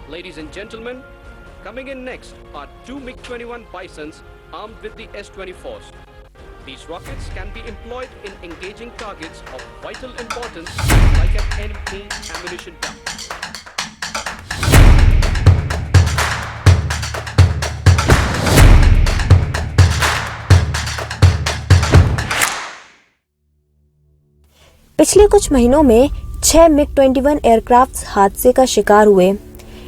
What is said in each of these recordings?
Ladies and gentlemen, coming in next are two MiG-21 Bisons armed with the S-24s. These rockets can be employed in engaging targets of vital importance like an enemy ammunition dump. पिछले कुछ महीनों में 6 MiG-21 aircraft हादसे का शिकार हुए।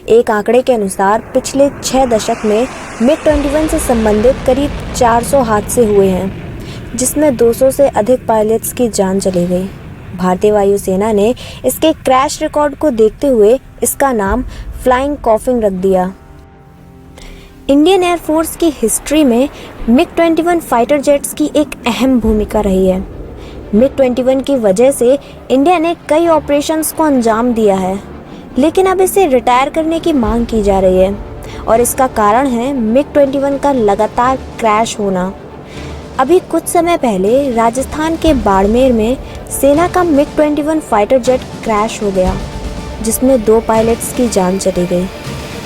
एक आंकड़े के अनुसार पिछले 6 दशक में MiG-21 से संबंधित करीब 400 हादसे हुए हैं, जिसमें 200 से अधिक पायलट्स की जान चली गई। भारतीय वायुसेना ने इसके क्रैश रिकॉर्ड को देखते हुए इसका नाम फ्लाइंग कॉफिन रख दिया। इंडियन एयरफोर्स की हिस्ट्री में MiG-21 फाइटर जेट्स की एक अहम भूमिका रही है। MiG-21 की वजह से इंडिया ने कई ऑपरेशंस को अंजाम दिया है, लेकिन अब इसे रिटायर करने की मांग की जा रही है और इसका कारण है MiG-21 का लगातार क्रैश होना। अभी कुछ समय पहले राजस्थान के बाड़मेर में सेना का MiG-21 फाइटर जेट क्रैश हो गया, जिसमें 2 पायलट्स की जान चली गई।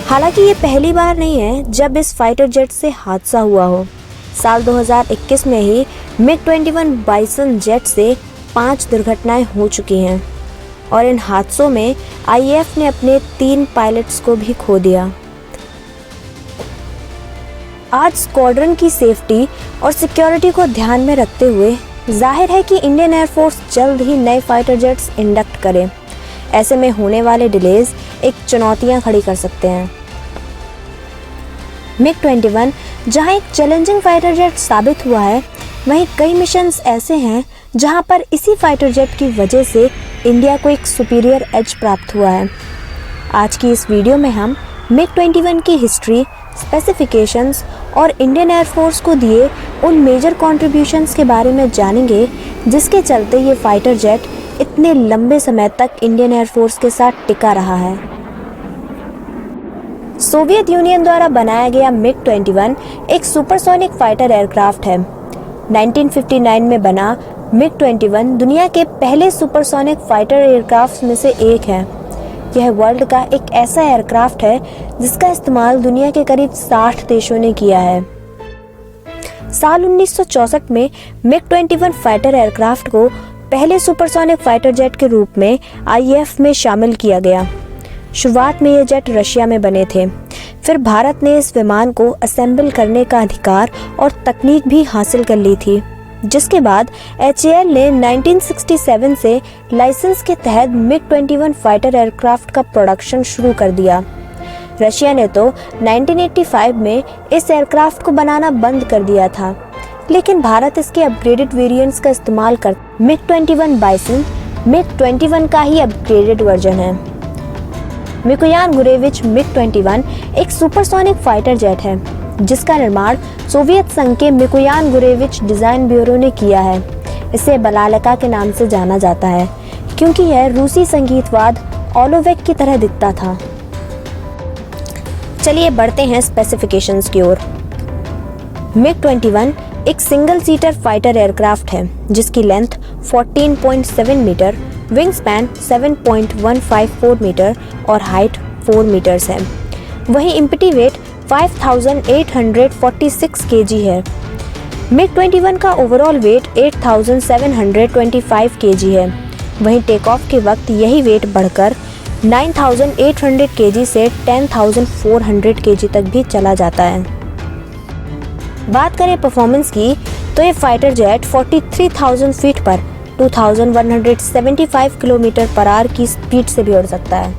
हालांकि ये पहली बार नहीं है जब इस फाइटर जेट से हादसा हुआ हो। साल 2021 में ही MiG-21 बाइसन जेट से 5 दुर्घटनाएं हो चुकी हैं और इन हादसों में IAF ने अपने 3 पायलट्स को भी खो दिया। आज स्क्वाड्रन की सेफ्टी और सिक्योरिटी को ध्यान में रखते हुए जाहिर है कि इंडियन एयरफोर्स जल्द ही नए फाइटर जेट्स इंडक्ट करे। ऐसे में होने वाले डिलेज एक चुनौतियां खड़ी कर सकते हैं। MiG-21 जहां एक चैलेंजिंग फाइटर जेट साबित हुआ है, वहीं कई मिशंस ऐसे हैं जहां पर इसी फाइटर जेट की वजह से इंडिया को एक सुपीरियर एज प्राप्त हुआ है। आज की इस वीडियो में हम MiG-21 की हिस्ट्री, स्पेसिफिकेशंस और इंडियन एयरफोर्स को दिए उन मेजर कंट्रीब्यूशंस के बारे में जानेंगे, जिसके चलते ये फाइटर जेट इतने लंबे समय तक इंडियन एयरफोर्स के साथ टिका रहा है। सोवियत यूनियन द्वारा बनाया गया MiG-21 एक सुपरसोनिक फाइटर एयरक्राफ्ट है। 1959 में बना MiG-21 दुनिया के पहले सुपरसोनिक फाइटर एयरक्राफ्ट में से एक है। यह वर्ल्ड का एक ऐसा एयरक्राफ्ट है जिसका इस्तेमाल दुनिया के करीब 60 देशों ने किया है। साल 1964 में MiG-21 फाइटर एयरक्राफ्ट को पहले सुपरसोनिक फाइटर जेट के रूप में IAF में शामिल किया गया। शुरुआत में ये जेट रशिया में बने थे, फिर भारत ने इस विमान को असेंबल करने का अधिकार और तकनीक भी हासिल कर ली थी, जिसके बाद HAL ने 1967 से लाइसेंस के तहत MiG-21 फाइटर एयरक्राफ्ट का प्रोडक्शन शुरू कर दिया। रशिया ने तो 1985 में इस एयरक्राफ्ट को बनाना बंद कर दिया था, लेकिन भारत इसके अपग्रेडेड वेरिएंट्स का इस्तेमाल कर MiG-21 बाइसन MiG-21 का ही अपग्रेडेड वर्जन है। मिकोयान गुरेविच MiG-21 एक सुपरसोनिक फाइटर जेट है, जिसका निर्माण सोवियत संघ के मिकोयान गुरेविच डिजाइन ब्यूरो ने किया है। इसे बलालका के नाम से जाना जाता है, क्योंकि यह रूसी संगीतवाद ओलोवेक की तरह दिखता था। चलिए बढ़ते हैं स्पेसिफिकेशंस की ओर। MiG-21 एक सिंगल सीटर फाइटर एयरक्राफ्ट है, जिसकी length 14.7 metre, wing span 7.154 metre और हाइट 4 मीटर्स है। वहीं इम्पटी वेट 5846 kg है। MiG-21 का ओवरऑल वेट 8725 kg है। वहीं टेक ऑफ के वक्त यही वेट बढ़कर 9800 kg से 10400 kg तक भी चला जाता है। बात करें परफॉर्मेंस की, तो ये फाइटर जेट 43,000 फीट पर 2175 किलोमीटर पर आवर की स्पीड से भी उड़ सकता है।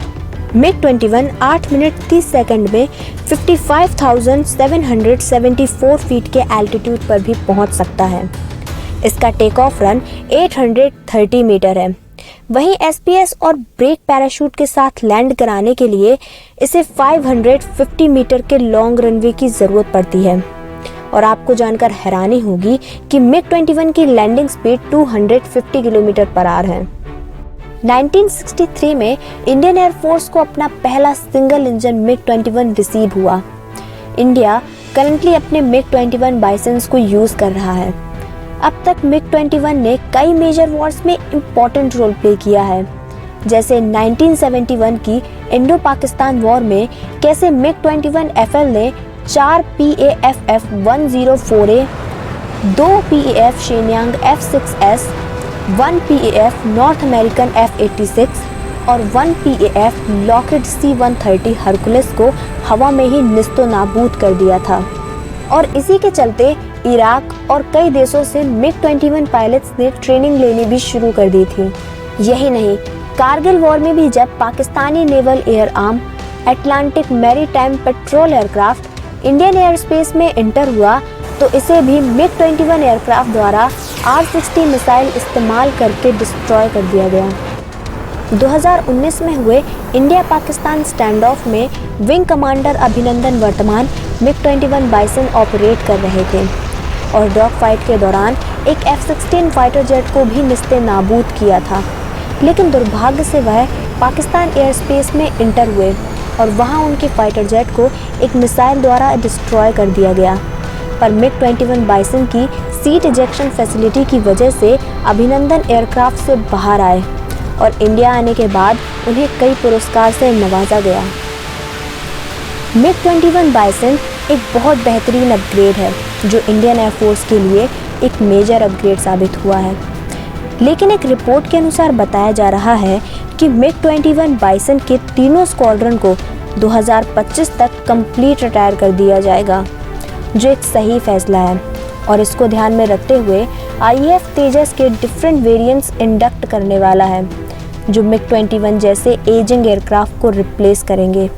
MiG-21 8 मिनट 30 सेकंड में 55,774 फीट के एल्टीट्यूड पर भी पहुंच सकता है। इसका टेक ऑफ रन 830 मीटर है। वहीं SPS और ब्रेक पैराशूट के साथ लैंड कराने के लिए इसे 550 मीटर के लॉन्ग रनवे की जरूरत पड़ती है। और आपको जानकर हैरानी होगी कि MiG-21 की landing speed 250 kilometre per hour है। 1963 में इंडियन एयरफोर्स को अपना पहला सिंगल इंजन MiG-21 रिसीव हुआ। इंडिया करंटली अपने MiG-21 बाइसन्स को यूज कर रहा है। अब तक MiG-21 ने कई मेजर वॉर्स में इम्पोर्टेंट रोल प्ले किया है, जैसे 1971 की इंडो पाकिस्तान वॉर में कैसे मिग 21 FL ने 4 PAF F-104A, 2 PAF Shenyang F-6S, 1 PAF north American F-86 और 1 PAF लॉकहीड C-130 हरकुलिस को हवा में ही निस्तो नाबूद कर दिया था। और इसी के चलते इराक और कई देशों से मिग 21 पायलट्स ने ट्रेनिंग लेनी भी शुरू कर दी थी। यही नहीं, कारगिल वॉर में भी जब Pakistani naval air arm Atlantic maritime petrol aircraft Indian air space में इंटर हुआ तो इसे भी मिग 21 एयरक्राफ्ट द्वारा R-60 मिसाइल इस्तेमाल करके डिस्ट्रॉय कर दिया गया। 2019 में हुए इंडिया पाकिस्तान स्टैंड ऑफ में विंग कमांडर अभिनंदन वर्तमान मिग 21 बाइसन ऑपरेट कर रहे थे और डॉग फाइट के दौरान एक F-16 फाइटर जेट को भी निस्ते नाबूद किया था, लेकिन दुर्भाग्य से वह पाकिस्तान एयर स्पेस में इंटर हुए और वहां उनके फाइटर जेट को एक मिसाइल द्वारा डिस्ट्रॉय कर दिया गया। पर मिग 21 बाइसन की सीट इजेक्शन फैसिलिटी की वजह से अभिनंदन एयरक्राफ्ट से बाहर आए और इंडिया आने के बाद उन्हें कई पुरस्कार से नवाजा गया। मिग 21 बाइसन एक बहुत बेहतरीन अपग्रेड है जो इंडियन एयरफोर्स के लिए एक मेजर अपग्रेड साबित हुआ है, लेकिन एक रिपोर्ट के अनुसार बताया जा रहा है कि मिग 21 बाइसन के तीनों स्क्वाड्रन को 2025 तक कंप्लीट रिटायर कर दिया जाएगा, जो एक सही फैसला है और इसको ध्यान में रखते हुए IAF तेजस के डिफरेंट वेरिएंट्स इंडक्ट करने वाला है जो मिग 21 जैसे एजिंग एयरक्राफ्ट को रिप्लेस करेंगे।